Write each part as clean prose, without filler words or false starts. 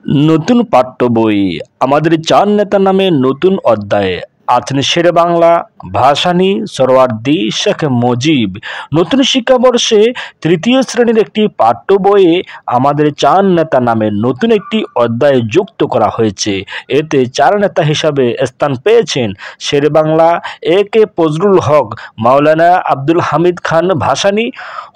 নতুন পাঠ্য বই আমাদের চার নেতা নামে নতুন অধ্যায়ে আছেন শেরে বাংলা ভাসানী সোহরাওয়ার্দী শেখ মুজিব। নতুন শিক্ষাবর্ষে তৃতীয় শ্রেণীর একটি পাঠ্য বইয়ে আমাদের চার নেতা নামে নতুন একটি অধ্যায় যুক্ত করা হয়েছে। এতে চার নেতা হিসাবে স্থান পেয়েছেন শেরে বাংলা এ.কে ফজলুল হক, মাওলানা আব্দুল হামিদ খান ভাসানী,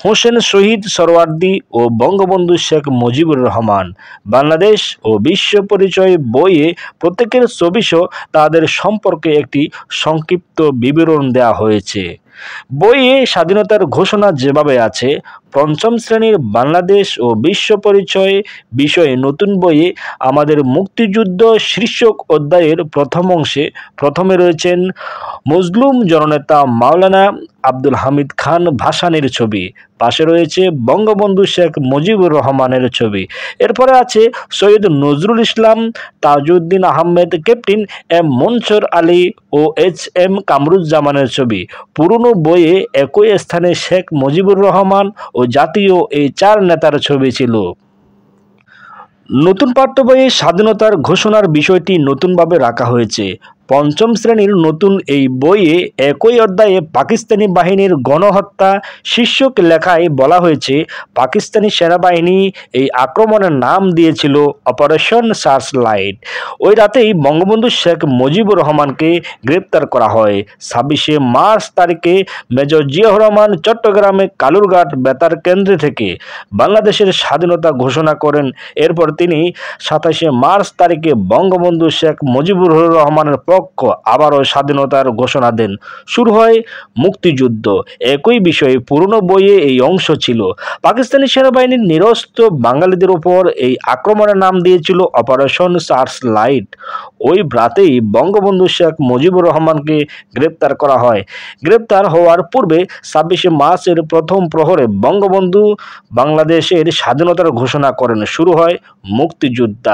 হোসেন শহীদ সোহরাওয়ার্দী ও বঙ্গবন্ধু শেখ মুজিবুর রহমান। বাংলাদেশ ও বিশ্ব পরিচয় বইয়ে প্রত্যেকের ছবিসহ তাদের সম্পর্কে একটি সংক্ষিপ্ত বিবরণ দেওয়া হয়েছে। বইয়ে স্বাধীনতার ঘোষণা যেভাবে আছে, পঞ্চম শ্রেণীর বাংলাদেশ ও বিশ্ব পরিচয় বিষয়ে নতুন বইয়ে আমাদের মুক্তিযুদ্ধ শীর্ষক অধ্যায়ের প্রথম অংশে প্রথমে রয়েছেন মজলুম জননেতা মাওলানা আব্দুল হামিদ খান ভাসানীর ছবি, পাশে রয়েছে বঙ্গবন্ধু শেখ মুজিবুর রহমানের ছবি। এরপরে আছে সৈয়দ নজরুল ইসলাম, তাজউদ্দিন আহমেদ, ক্যাপ্টেন এম মনসুর আলী ও এইচ.এম কামরুজ্জামানের ছবি। পুরনো বইয়ে একই স্থানে শেখ মুজিবুর রহমান ও জাতীয় এই চার নেতার ছবি ছিল। নতুন পাঠ্য বইয়ে স্বাধীনতার ঘোষণার বিষয়টি নতুনভাবে রাখা হয়েছে। পঞ্চম শ্রেণীর নতুন এই বইয়ে একই অধ্যায়ে পাকিস্তানি বাহিনীর গণহত্যা শীর্ষক লেখায় বলা হয়েছে, পাকিস্তানি সেনাবাহিনী এই আক্রমণের নাম দিয়েছিল অপারেশন সার্চ লাইট। ওই রাতেই বঙ্গবন্ধু শেখ মুজিবুর রহমানকে গ্রেপ্তার করা হয়। 26শে মার্চ তারিখে মেজর জিয়াউর রহমান চট্টগ্রামে কালুরঘাট বেতার কেন্দ্র থেকে বাংলাদেশের স্বাধীনতা ঘোষণা করেন। এরপর তিনি 27শে মার্চ তারিখে বঙ্গবন্ধু শেখ মুজিবুর রহমানের পক্ষ আবারও স্বাধীনতার ঘোষণা দেন। শুরু হয় মুক্তিযুদ্ধ। একই বিষয়ে পুরনো বইয়ে এই অংশ ছিল। পাকিস্তানি সেনাবাহিনীর নিরস্ত্র বাঙালিদের উপর এই আক্রমণের নাম দিয়েছিল অপারেশন সার্চ লাইট। ওই রাতেই বঙ্গবন্ধু শেখ মুজিবুর রহমানকে গ্রেপ্তার করা হয়। গ্রেপ্তার হওয়ার পূর্বে 26শে মার্চের প্রথম প্রহরে বঙ্গবন্ধু বাংলাদেশের স্বাধীনতার ঘোষণা করেন। শুরু হয় মুক্তিযুদ্ধ।